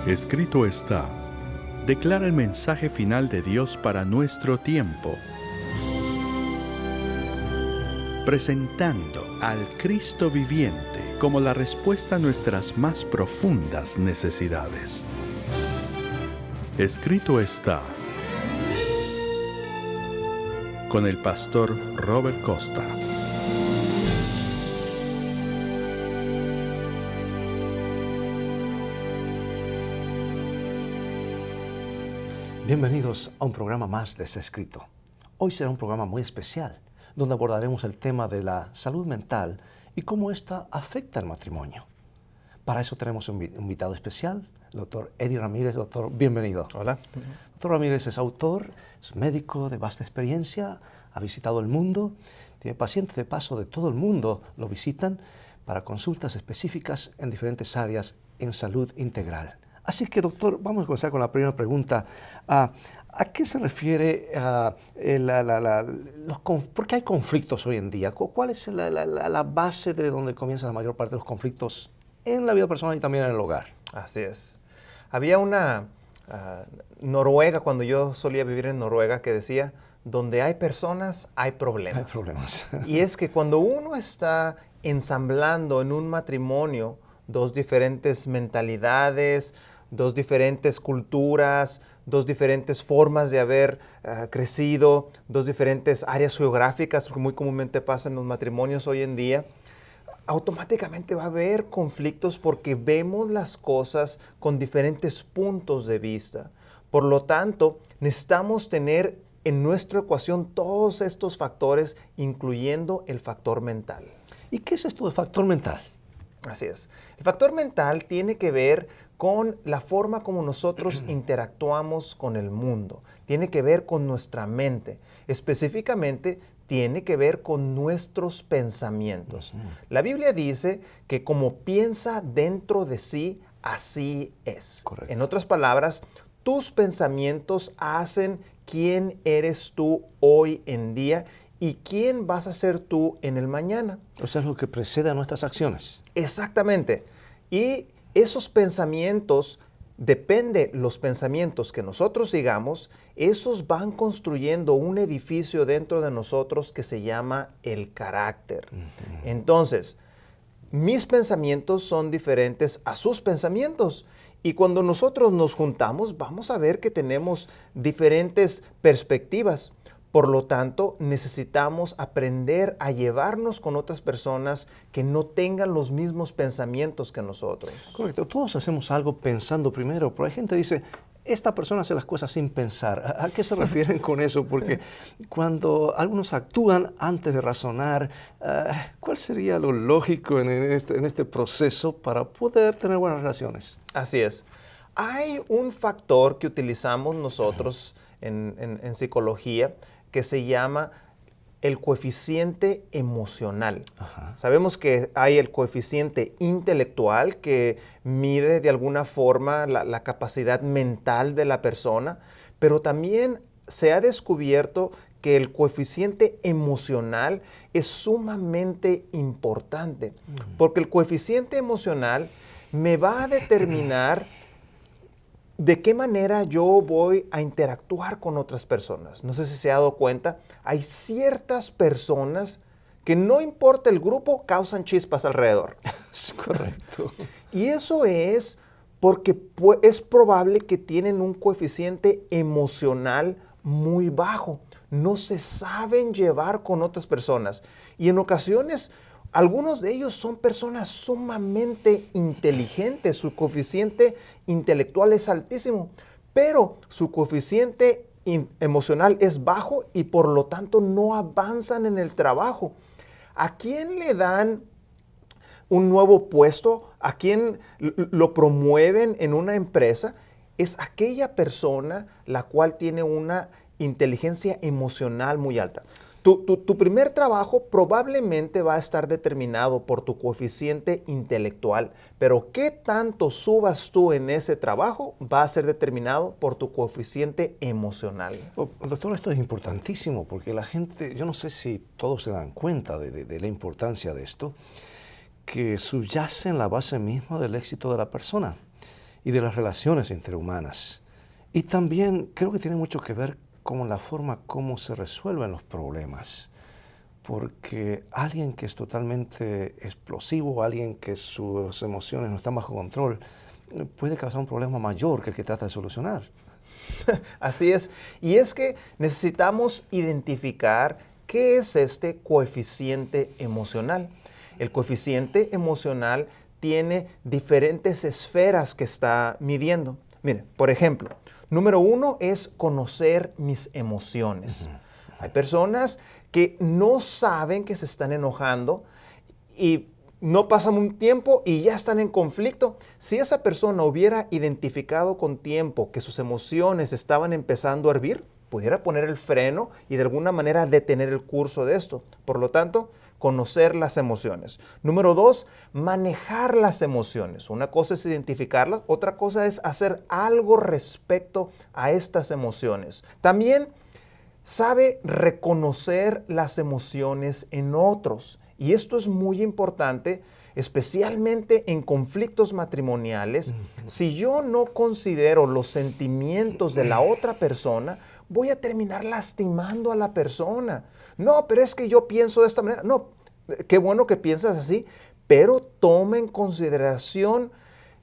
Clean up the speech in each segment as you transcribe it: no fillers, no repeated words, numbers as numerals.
Escrito está, declara el mensaje final de Dios para nuestro tiempo, presentando al Cristo viviente como la respuesta a nuestras más profundas necesidades. Escrito está, con el pastor Robert Costa. Bienvenidos a un programa más de Escrito. Hoy será un programa muy especial, donde abordaremos el tema de la salud mental y cómo ésta afecta al matrimonio. Para eso tenemos un invitado especial, el doctor Eddie Ramírez. Doctor, bienvenido. Hola. Doctor Ramírez es autor, es médico de vasta experiencia, ha visitado el mundo, tiene pacientes de paso de todo el mundo, lo visitan para consultas específicas en diferentes áreas en salud integral. Así que, doctor, vamos a comenzar con la primera pregunta. ¿A qué se refiere por qué hay conflictos hoy en día? ¿Cuál es la base de donde comienza la mayor parte de los conflictos en la vida personal y también en el hogar? Así es. Había una Noruega, cuando yo solía vivir en Noruega, que decía, donde hay personas, hay problemas. Hay problemas. Y es que cuando uno está ensamblando en un matrimonio dos diferentes mentalidades, dos diferentes culturas, dos diferentes formas de haber crecido, dos diferentes áreas geográficas que muy comúnmente pasa en los matrimonios hoy en día, automáticamente va a haber conflictos porque vemos las cosas con diferentes puntos de vista. Por lo tanto, necesitamos tener en nuestra ecuación todos estos factores, incluyendo el factor mental. ¿Y qué es esto de factor mental? Así es. El factor mental tiene que ver con la forma como nosotros interactuamos con el mundo. Tiene que ver con nuestra mente. Específicamente, tiene que ver con nuestros pensamientos. La Biblia dice que como piensa dentro de sí, así es. Correcto. En otras palabras, tus pensamientos hacen quién eres tú hoy en día y quién vas a ser tú en el mañana. O sea, es lo que precede a nuestras acciones. Exactamente. Y esos pensamientos, depende los pensamientos que nosotros sigamos, esos van construyendo un edificio dentro de nosotros que se llama el carácter. Entonces, mis pensamientos son diferentes a sus pensamientos. Y cuando nosotros nos juntamos, vamos a ver que tenemos diferentes perspectivas. Por lo tanto, necesitamos aprender a llevarnos con otras personas que no tengan los mismos pensamientos que nosotros. Correcto. Todos hacemos algo pensando primero, pero hay gente que dice, esta persona hace las cosas sin pensar. ¿A qué se refieren con eso? Porque cuando algunos actúan antes de razonar, ¿cuál sería lo lógico en este proceso para poder tener buenas relaciones? Así es. Hay un factor que utilizamos nosotros en psicología que se llama el coeficiente emocional. Sabemos que hay el coeficiente intelectual que mide de alguna forma la capacidad mental de la persona, pero también se ha descubierto que el coeficiente emocional es sumamente importante, porque el coeficiente emocional me va a determinar ¿de qué manera yo voy a interactuar con otras personas? No sé si se ha dado cuenta, hay ciertas personas que no importa el grupo, causan chispas alrededor. Es correcto. Y eso es porque es probable que tienen un coeficiente emocional muy bajo. No se saben llevar con otras personas. Y en ocasiones, algunos de ellos son personas sumamente inteligentes, su coeficiente intelectual es altísimo, pero su coeficiente emocional es bajo y por lo tanto no avanzan en el trabajo. ¿A quién le dan un nuevo puesto? ¿A quién lo promueven en una empresa? Es aquella persona la cual tiene una inteligencia emocional muy alta. Tu primer trabajo probablemente va a estar determinado por tu coeficiente intelectual, pero qué tanto subas tú en ese trabajo va a ser determinado por tu coeficiente emocional. Doctor, esto es importantísimo porque la gente, yo no sé si todos se dan cuenta de la importancia de esto, que subyace en la base misma del éxito de la persona. y de las relaciones interhumanas. Y también creo que tiene mucho que ver con la forma como se resuelven los problemas. Porque alguien que es totalmente explosivo, alguien que sus emociones no están bajo control, puede causar un problema mayor que el que trata de solucionar. Así es. Y es que necesitamos identificar qué es este coeficiente emocional. El coeficiente emocional tiene diferentes esferas que está midiendo. Mire, por ejemplo, número 1 es conocer mis emociones. Hay personas que no saben que se están enojando y no pasa un tiempo y ya están en conflicto. Si esa persona hubiera identificado con tiempo que sus emociones estaban empezando a hervir, pudiera poner el freno y de alguna manera detener el curso de esto. Por lo tanto, conocer las emociones. Número 2, manejar las emociones. Una cosa es identificarlas, otra cosa es hacer algo respecto a estas emociones. También sabe reconocer las emociones en otros. Y esto es muy importante, especialmente en conflictos matrimoniales. Si yo no considero los sentimientos de la otra persona, voy a terminar lastimando a la persona. No, pero es que yo pienso de esta manera. No, qué bueno que piensas así, pero toma en consideración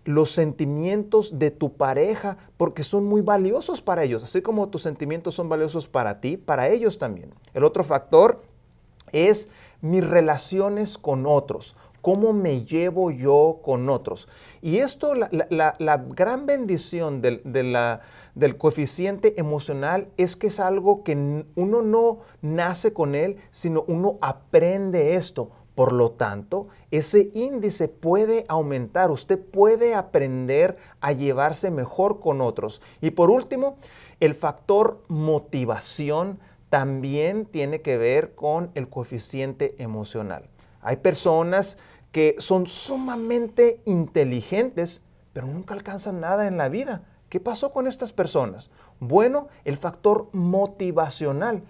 los sentimientos de tu pareja, porque son muy valiosos para ellos. Así como tus sentimientos son valiosos para ti, para ellos también. El otro factor es mis relaciones con otros, cómo me llevo yo con otros. Y esto, la gran bendición del coeficiente emocional es que es algo que uno no nace con él, sino uno aprende esto. Por lo tanto, ese índice puede aumentar. Usted puede aprender a llevarse mejor con otros. Y por último, el factor motivación también tiene que ver con el coeficiente emocional. Hay personas que son sumamente inteligentes, pero nunca alcanzan nada en la vida. ¿Qué pasó con estas personas? Bueno, el factor motivacional.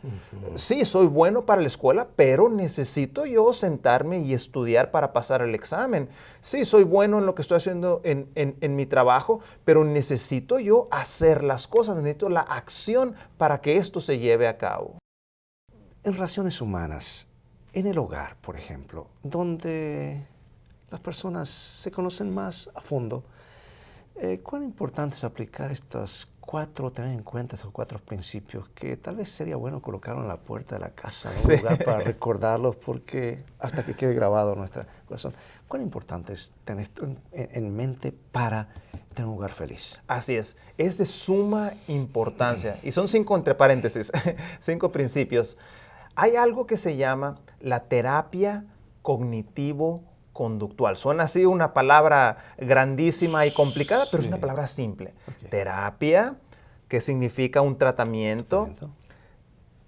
Sí, soy bueno para la escuela, pero necesito yo sentarme y estudiar para pasar el examen. Sí, soy bueno en lo que estoy haciendo en mi trabajo, pero necesito yo hacer las cosas, necesito la acción para que esto se lleve a cabo. En relaciones humanas, en el hogar, por ejemplo, donde las personas se conocen más a fondo, ¿cuán importante es aplicar tener en cuenta estos 4 principios que tal vez sería bueno colocarlos en la puerta de la casa, en un lugar para recordarlos, porque hasta que quede grabado en nuestro corazón? ¿Cuán importante es tener esto en mente para tener un hogar feliz? Así es de suma importancia. Y son 5 entre paréntesis, 5 principios. Hay algo que se llama la terapia cognitivo-conductual. Suena así una palabra grandísima y complicada, pero es una palabra simple. Okay. Terapia, que significa un tratamiento.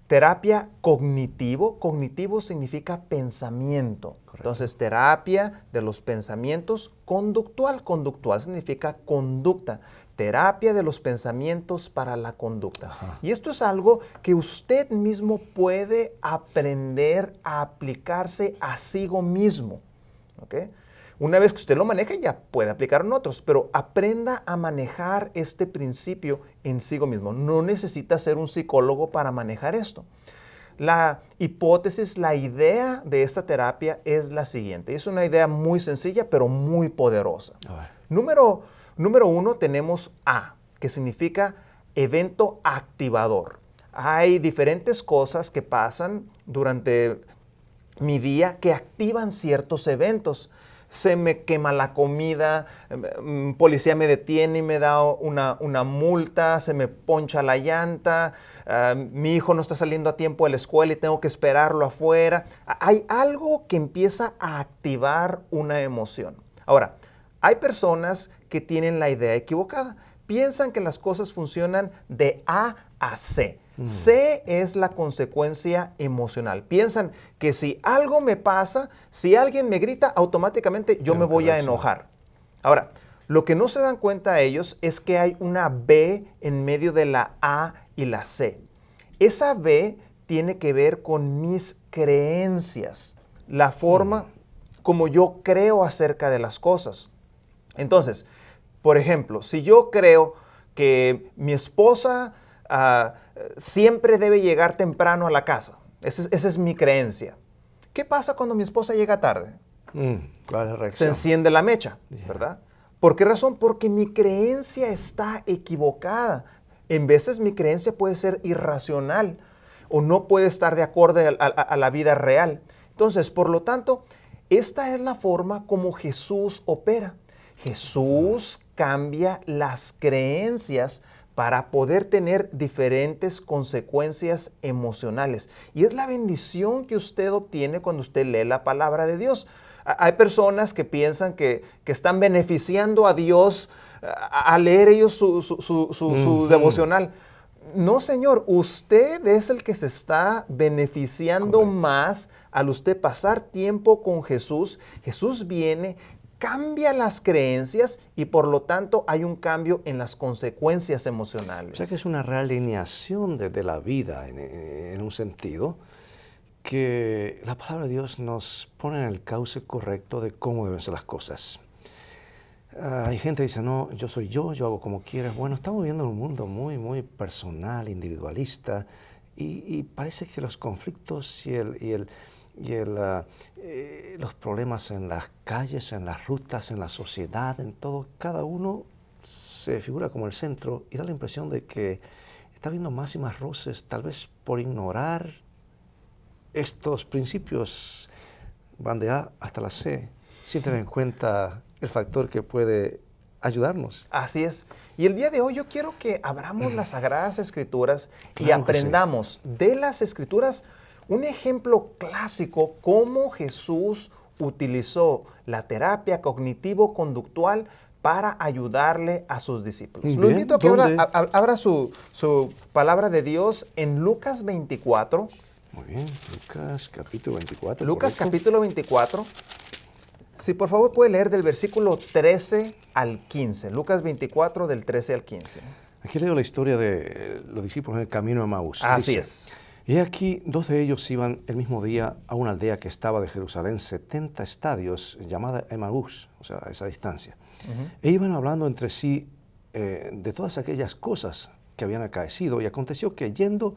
Terapia cognitivo. Cognitivo significa pensamiento. Correcto. Entonces, terapia de los pensamientos. Conductual. Conductual significa conducta. Terapia de los pensamientos para la conducta. Ajá. Y esto es algo que usted mismo puede aprender a aplicarse a sí mismo. ¿Okay? Una vez que usted lo maneja, ya puede aplicarlo en otros, pero aprenda a manejar este principio en sí mismo. No necesita ser un psicólogo para manejar esto. La hipótesis, la idea de esta terapia es la siguiente. Es una idea muy sencilla, pero muy poderosa. Número 1 tenemos A, que significa evento activador. Hay diferentes cosas que pasan durante mi día que activan ciertos eventos. Se me quema la comida, policía me detiene y me da una multa, se me poncha la llanta, mi hijo no está saliendo a tiempo de la escuela y tengo que esperarlo afuera. Hay algo que empieza a activar una emoción. Ahora, hay personas que tienen la idea equivocada. Piensan que las cosas funcionan de A a C. C es la consecuencia emocional. Piensan que si algo me pasa, si alguien me grita, automáticamente yo me voy a enojar. Ahora, lo que no se dan cuenta ellos es que hay una B en medio de la A y la C. Esa B tiene que ver con mis creencias, la forma como yo creo acerca de las cosas. Entonces, Por ejemplo, si yo creo que mi esposa siempre debe llegar temprano a la casa, esa es mi creencia. ¿Qué pasa cuando mi esposa llega tarde? ¿Cuál es la Se reacción? enciende la mecha, ¿verdad? ¿Por qué razón? Porque mi creencia está equivocada. En veces mi creencia puede ser irracional o no puede estar de acuerdo a la vida real. Entonces, por lo tanto, esta es la forma como Jesús opera. Jesús cambia las creencias para poder tener diferentes consecuencias emocionales. Y es la bendición que usted obtiene cuando usted lee la palabra de Dios. Hay personas que piensan que están beneficiando a Dios al leer ellos su devocional. No, señor, usted es el que se está beneficiando Correcto. más al usted pasar tiempo con Jesús. Jesús viene, cambia las creencias y por lo tanto hay un cambio en las consecuencias emocionales. O sea que es una realineación de la vida en un sentido que la palabra de Dios nos pone en el cauce correcto de cómo deben ser las cosas. Hay gente que dice, no, yo hago como quieras. Bueno, estamos viviendo en un mundo muy, muy personal, individualista, y parece que los conflictos los problemas en las calles, en las rutas, en la sociedad, en todo, cada uno se figura como el centro y da la impresión de que está habiendo más y más roces, tal vez por ignorar estos principios, van de A hasta la C, sin tener en cuenta el factor que puede ayudarnos. Así es. Y el día de hoy yo quiero que abramos las Sagradas Escrituras y Claro que sí. aprendamos de las Escrituras un ejemplo clásico cómo Jesús utilizó la terapia cognitivo-conductual para ayudarle a sus discípulos. Lo Bien, invito a que ¿dónde? abra su palabra de Dios en Lucas 24. Muy bien, Lucas capítulo 24. Lucas ¿correcto? capítulo 24. Si por favor puede leer del versículo 13 al 15. Lucas 24 del 13 al 15. Aquí leo la historia de los discípulos en el camino de Emaús. Así Dice, es. y aquí 2 de ellos iban el mismo día a una aldea que estaba de Jerusalén 70 estadios, llamada Emaús, o sea, a esa distancia. E iban hablando entre sí de todas aquellas cosas que habían acaecido, y aconteció que yendo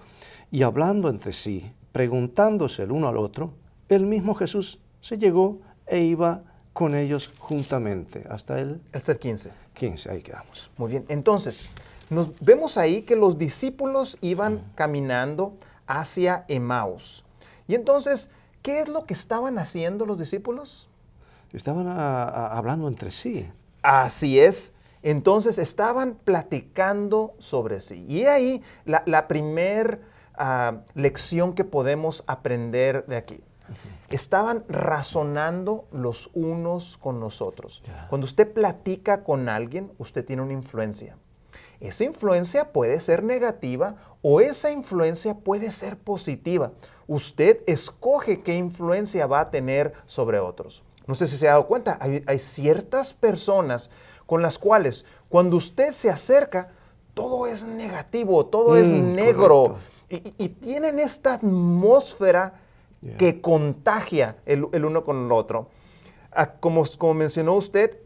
y hablando entre sí, preguntándose el uno al otro, el mismo Jesús se llegó e iba con ellos juntamente, hasta el Hasta el 15. 15, ahí quedamos. Muy bien. Entonces, nos vemos ahí que los discípulos iban caminando hacia Emaús. Y entonces, ¿qué es lo que estaban haciendo los discípulos? Estaban hablando entre sí. Así es. Entonces estaban platicando sobre sí. Y ahí la primer lección que podemos aprender de aquí. Estaban razonando los unos con los otros. Ya. Cuando usted platica con alguien, usted tiene una influencia. Esa influencia puede ser negativa o esa influencia puede ser positiva. Usted escoge qué influencia va a tener sobre otros. No sé si se ha dado cuenta, hay ciertas personas con las cuales cuando usted se acerca, todo es negativo, todo es negro. Y tienen esta atmósfera que contagia el uno con el otro. Como mencionó usted,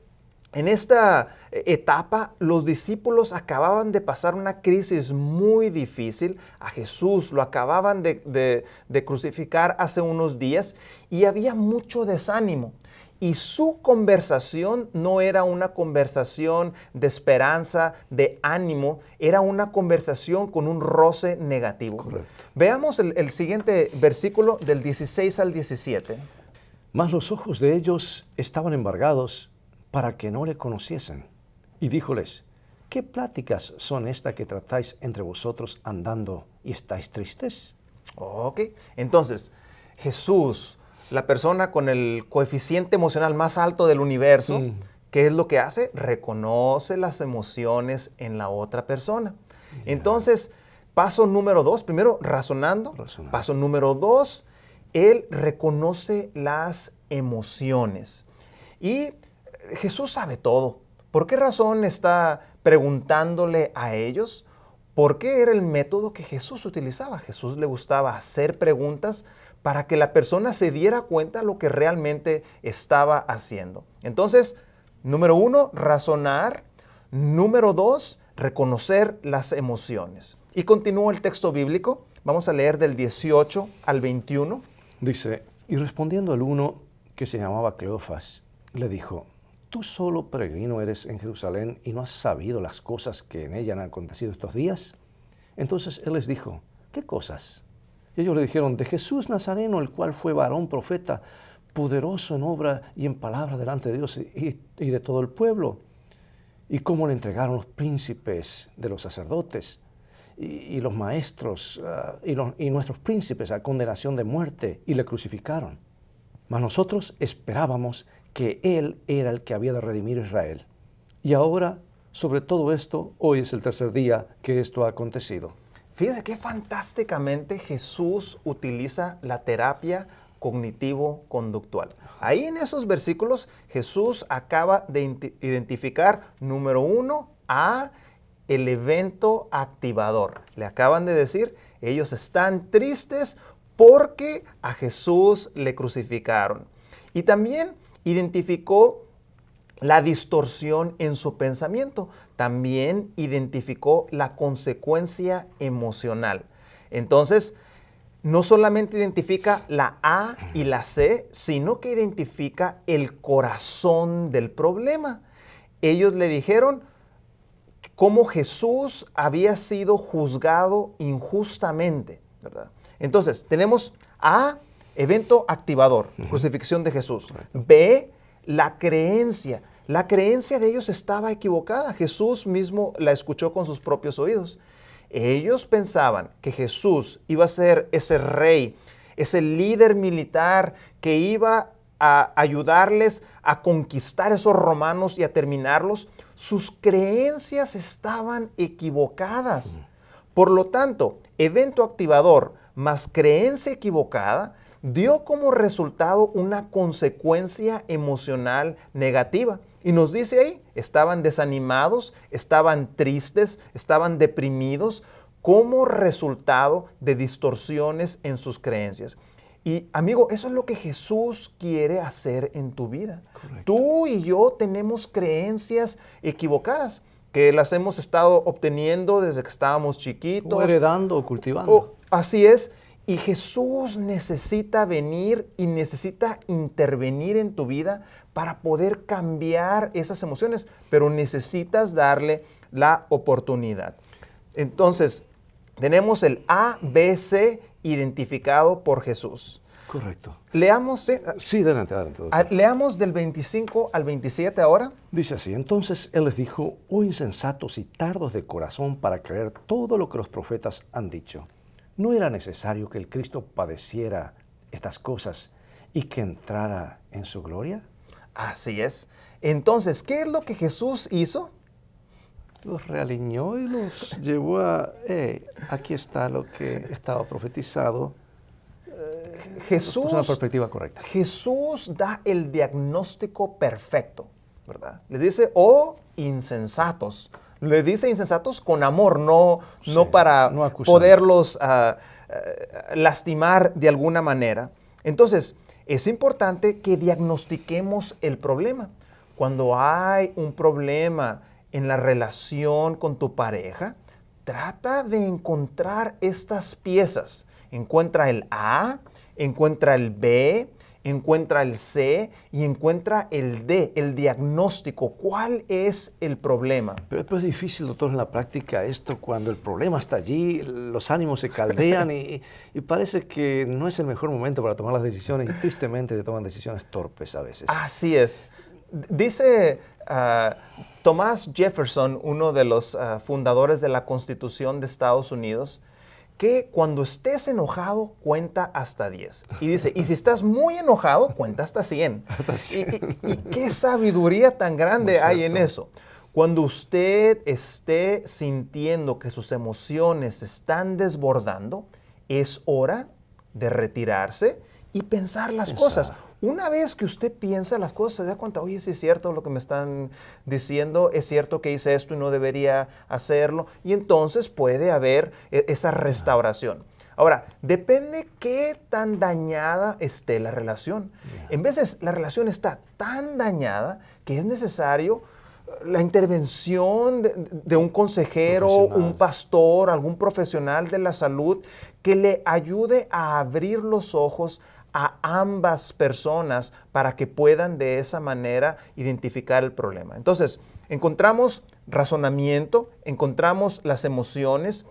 en esta etapa los discípulos acababan de pasar una crisis muy difícil. A Jesús lo acababan de crucificar hace unos días y había mucho desánimo. Y su conversación no era una conversación de esperanza, de ánimo, era una conversación con un roce negativo. Correcto. Veamos el siguiente versículo del 16 al 17. Mas los ojos de ellos estaban embargados para que no le conociesen. Y díjoles, ¿qué pláticas son estas que tratáis entre vosotros andando y estáis tristes? Ok, entonces Jesús, la persona con el coeficiente emocional más alto del universo, ¿qué es lo que hace? Reconoce las emociones en la otra persona. Entonces, paso número 2, primero razonando. Paso número 2, él reconoce las emociones. Y Jesús sabe todo. ¿Por qué razón está preguntándole a ellos? Porque era el método que Jesús utilizaba. A Jesús le gustaba hacer preguntas para que la persona se diera cuenta de lo que realmente estaba haciendo. Entonces, número 1, razonar. Número 2, reconocer las emociones. Y continúa el texto bíblico. Vamos a leer del 18 al 21. Dice, y respondiendo el uno que se llamaba Cleofas, le dijo, ¿tú solo peregrino eres en Jerusalén y no has sabido las cosas que en ella han acontecido estos días? Entonces él les dijo, ¿qué cosas? Y ellos le dijeron, de Jesús Nazareno, el cual fue varón profeta, poderoso en obra y en palabra delante de Dios y de todo el pueblo. Y cómo le entregaron los príncipes de los sacerdotes y los maestros y nuestros príncipes a condenación de muerte y le crucificaron. Mas nosotros esperábamos que Él era el que había de redimir a Israel. Y ahora, sobre todo esto, hoy es el tercer día que esto ha acontecido. Fíjese qué fantásticamente Jesús utiliza la terapia cognitivo-conductual. Ahí en esos versículos Jesús acaba de identificar, número 1, el evento activador. Le acaban de decir, ellos están tristes porque a Jesús le crucificaron. Y también identificó la distorsión en su pensamiento. También identificó la consecuencia emocional. Entonces, no solamente identifica la A y la C, sino que identifica el corazón del problema. Ellos le dijeron cómo Jesús había sido juzgado injustamente, ¿verdad? Entonces, tenemos A, evento activador, crucifixión de Jesús. B, la creencia. La creencia de ellos estaba equivocada. Jesús mismo la escuchó con sus propios oídos. Ellos pensaban que Jesús iba a ser ese rey, ese líder militar que iba a ayudarles a conquistar esos romanos y a terminarlos. Sus creencias estaban equivocadas. Por lo tanto, evento activador más creencia equivocada dio como resultado una consecuencia emocional negativa. Y nos dice ahí, estaban desanimados, estaban tristes, estaban deprimidos como resultado de distorsiones en sus creencias. Y amigo, eso es lo que Jesús quiere hacer en tu vida. Correcto. Tú y yo tenemos creencias equivocadas que las hemos estado obteniendo desde que estábamos chiquitos. O heredando o cultivando. Así es. Y Jesús necesita venir y necesita intervenir en tu vida para poder cambiar esas emociones, pero necesitas darle la oportunidad. Entonces, tenemos el A, B, C identificado por Jesús. Correcto. Leamos, Sí, adelante, doctor. leamos del 25 al 27 ahora. Dice así, entonces él les dijo, oh insensatos y tardos de corazón para creer todo lo que los profetas han dicho. ¿No era necesario que el Cristo padeciera estas cosas y que entrara en su gloria? Así es. Entonces, ¿qué es lo que Jesús hizo? Los realiñó y los llevó a, aquí está lo que estaba profetizado. Jesús, Es una perspectiva correcta. Jesús da el diagnóstico perfecto, ¿verdad? Le dice, oh insensatos. Le dice insensatos con amor, no para no acusando. poderlos lastimar de alguna manera. Entonces, es importante que diagnostiquemos el problema. Cuando hay un problema en la relación con tu pareja, trata de encontrar estas piezas. Encuentra el A, encuentra el B, encuentra el C y encuentra el D, el diagnóstico. ¿Cuál es el problema? Pero es difícil, doctor, en la práctica esto cuando el problema está allí, los ánimos se caldean y parece que no es el mejor momento para tomar las decisiones y tristemente se toman decisiones torpes a veces. Así es. Dice Thomas Jefferson, uno de los fundadores de la Constitución de Estados Unidos, que cuando estés enojado, cuenta hasta 10. Y dice, y si estás muy enojado, cuenta hasta 100. Hasta 100. Y qué sabiduría tan grande hay en eso. Cuando usted esté sintiendo que sus emociones se están desbordando, es hora de retirarse y pensar las cosas. Una vez que usted piensa las cosas, se da cuenta, oye, sí es cierto lo que me están diciendo, es cierto que hice esto y no debería hacerlo, y entonces puede haber esa restauración. Ahora, depende qué tan dañada esté la relación. En veces la relación está tan dañada que es necesario la intervención de un consejero, un pastor, algún profesional de la salud que le ayude a abrir los ojos a ambas personas para que puedan de esa manera identificar el problema. Entonces, encontramos razonamiento, encontramos las emociones,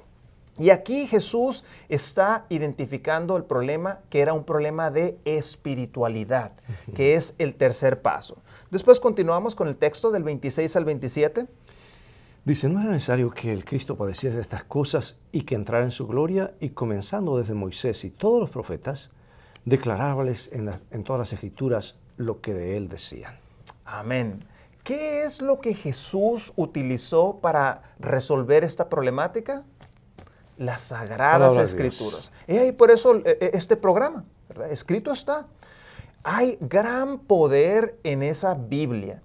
y aquí Jesús está identificando el problema, que era un problema de espiritualidad, que es el tercer paso. Después continuamos con el texto del 26 al 27. Dice, no era necesario que el Cristo padeciera estas cosas y que entrara en su gloria, y comenzando desde Moisés y todos los profetas, declararles en todas las Escrituras lo que de él decían. Amén. ¿Qué es lo que Jesús utilizó para resolver esta problemática? Las Sagradas Escrituras. Y ahí por eso este programa, ¿verdad? Escrito está. Hay gran poder en esa Biblia.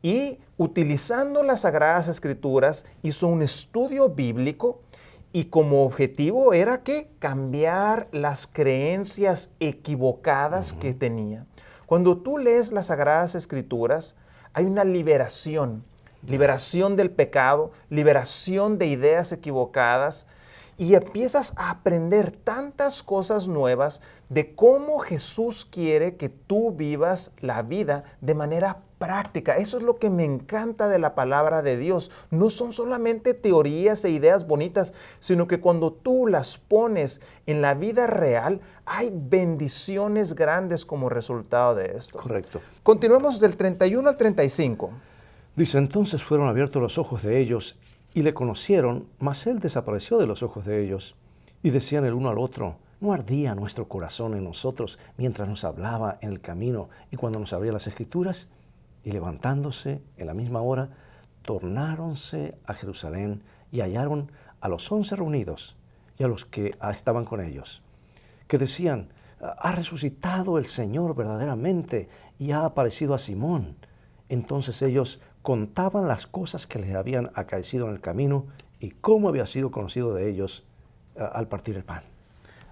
Y utilizando las Sagradas Escrituras, hizo un estudio bíblico y como objetivo era que cambiar las creencias equivocadas que tenía. Cuando tú lees las Sagradas Escrituras, hay una liberación del pecado, liberación de ideas equivocadas, y empiezas a aprender tantas cosas nuevas de cómo Jesús quiere que tú vivas la vida de manera práctica. Eso es lo que me encanta de la palabra de Dios. No son solamente teorías e ideas bonitas, sino que cuando tú las pones en la vida real, hay bendiciones grandes como resultado de esto. Correcto. Continuemos del 31 al 35. Dice, entonces fueron abiertos los ojos de ellos y le conocieron, mas él desapareció de los ojos de ellos. Y decían el uno al otro, ¿no ardía nuestro corazón en nosotros mientras nos hablaba en el camino y cuando nos abría las Escrituras? Y levantándose en la misma hora, tornáronse a Jerusalén y hallaron a los 11 reunidos y a los que estaban con ellos, que decían, ha resucitado el Señor verdaderamente y ha aparecido a Simón. Entonces ellos contaban las cosas que les habían acaecido en el camino y cómo había sido conocido de ellos al partir el pan.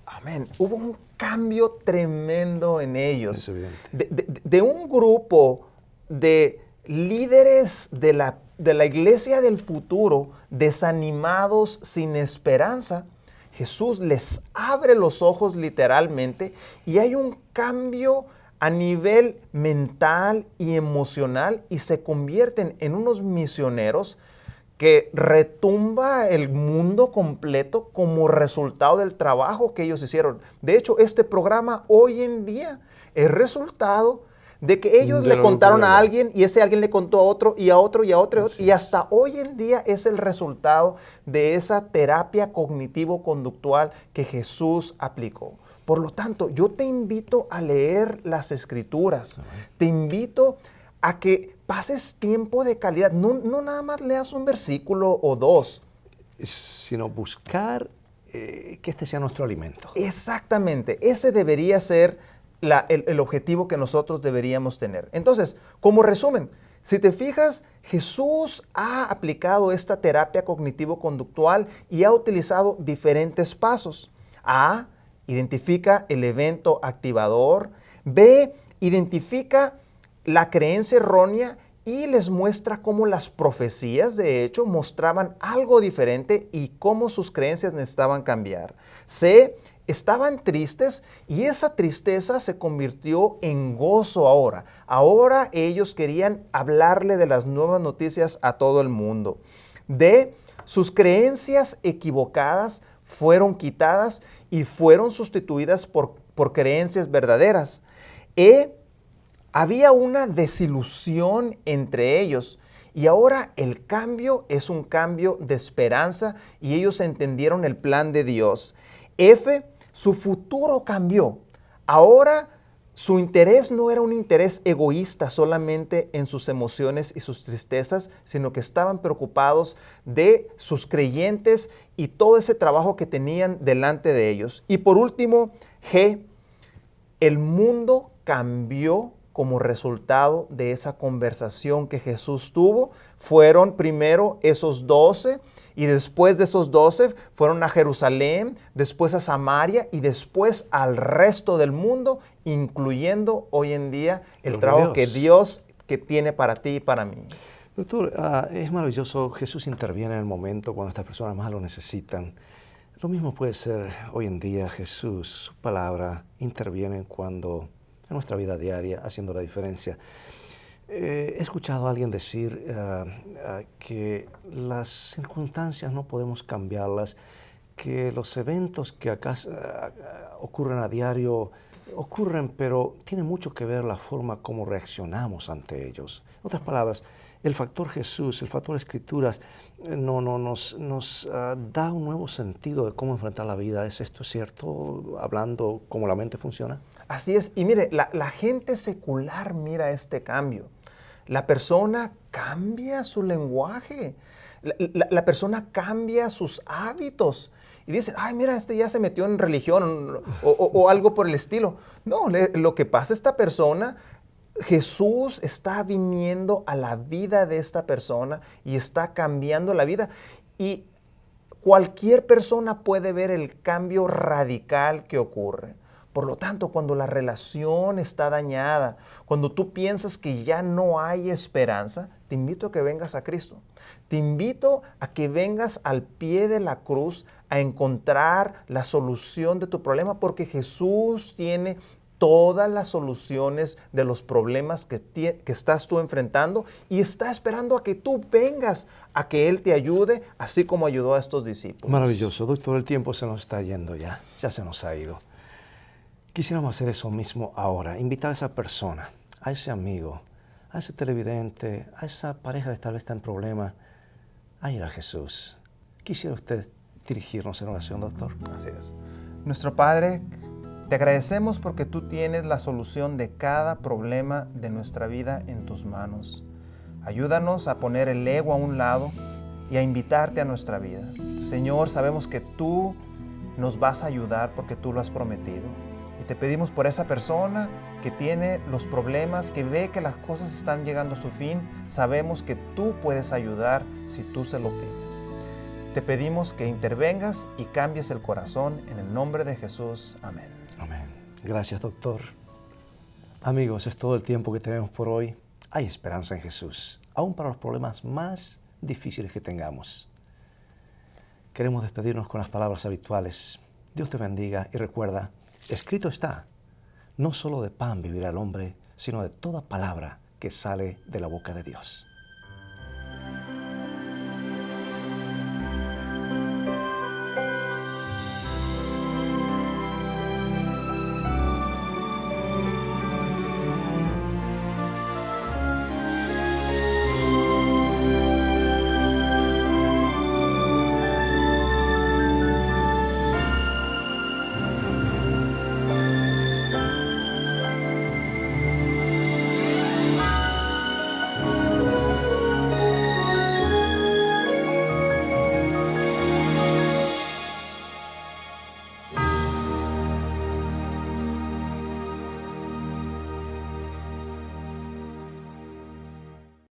Amén. Hubo un cambio tremendo en ellos. Es evidente. De un grupo de líderes de la iglesia del futuro, desanimados, sin esperanza, Jesús les abre los ojos literalmente y hay un cambio a nivel mental y emocional y se convierten en unos misioneros que retumba el mundo completo como resultado del trabajo que ellos hicieron. De hecho, este programa hoy en día es resultado de que ellos le contaron a alguien y ese alguien le contó a otro y a otro y a otro y hasta hoy en día es el resultado de esa terapia cognitivo-conductual que Jesús aplicó. Por lo tanto, yo te invito a leer las Escrituras. Te invito a que pases tiempo de calidad. No nada más leas un versículo o dos. Sino buscar que este sea nuestro alimento. Exactamente. Ese debería ser el objetivo que nosotros deberíamos tener. Entonces, como resumen, si te fijas, Jesús ha aplicado esta terapia cognitivo-conductual y ha utilizado diferentes pasos. A, identifica el evento activador. B, identifica la creencia errónea y les muestra cómo las profecías, de hecho, mostraban algo diferente y cómo sus creencias necesitaban cambiar. C, estaban tristes y esa tristeza se convirtió en gozo ahora. Ahora ellos querían hablarle de las nuevas noticias a todo el mundo. D, sus creencias equivocadas fueron quitadas y fueron sustituidas por creencias verdaderas. E, había una desilusión entre ellos y ahora el cambio es un cambio de esperanza y ellos entendieron el plan de Dios. F, su futuro cambió. Ahora su interés no era un interés egoísta solamente en sus emociones y sus tristezas, sino que estaban preocupados de sus creyentes y todo ese trabajo que tenían delante de ellos. Y por último, G, el mundo cambió como resultado de esa conversación que Jesús tuvo. Fueron primero esos 12 y después de esos 12 fueron a Jerusalén, después a Samaria y después al resto del mundo, incluyendo hoy en día el trabajo que Dios tiene para ti y para mí. Doctor, es maravilloso, Jesús interviene en el momento cuando estas personas más lo necesitan. Lo mismo puede ser hoy en día. Jesús, su palabra, interviene cuando en nuestra vida diaria, haciendo la diferencia. He escuchado a alguien decir que las circunstancias no podemos cambiarlas, que los eventos que acá ocurren a diario ocurren, pero tiene mucho que ver la forma como reaccionamos ante ellos. En otras palabras, el factor Jesús, el factor Escrituras, nos da un nuevo sentido de cómo enfrentar la vida. ¿Es esto cierto, hablando cómo la mente funciona? Así es. Y mire, la gente secular mira este cambio. La persona cambia su lenguaje. La persona cambia sus hábitos. Y dicen, ay, mira, este ya se metió en religión o algo por el estilo. No, lo que pasa esta persona, Jesús está viniendo a la vida de esta persona y está cambiando la vida. Y cualquier persona puede ver el cambio radical que ocurre. Por lo tanto, cuando la relación está dañada, cuando tú piensas que ya no hay esperanza, te invito a que vengas a Cristo. Te invito a que vengas al pie de la cruz a encontrar la solución de tu problema, porque Jesús tiene todas las soluciones de los problemas que estás tú enfrentando y está esperando a que tú vengas, a que Él te ayude, así como ayudó a estos discípulos. Maravilloso, doctor, el tiempo se nos está yendo ya se nos ha ido. Quisiéramos hacer eso mismo ahora, invitar a esa persona, a ese amigo, a ese televidente, a esa pareja que tal vez está en problema, a ir a Jesús. ¿Quisiera usted dirigirnos en oración, doctor? Así es. Nuestro Padre, te agradecemos porque tú tienes la solución de cada problema de nuestra vida en tus manos. Ayúdanos a poner el ego a un lado y a invitarte a nuestra vida. Señor, sabemos que tú nos vas a ayudar porque tú lo has prometido. Y te pedimos por esa persona que tiene los problemas, que ve que las cosas están llegando a su fin. Sabemos que tú puedes ayudar si tú se lo pides. Te pedimos que intervengas y cambies el corazón en el nombre de Jesús. Amén. Amén. Gracias, doctor. Amigos, es todo el tiempo que tenemos por hoy. Hay esperanza en Jesús, aún para los problemas más difíciles que tengamos. Queremos despedirnos con las palabras habituales. Dios te bendiga y recuerda, escrito está, no solo de pan vivirá el hombre, sino de toda palabra que sale de la boca de Dios.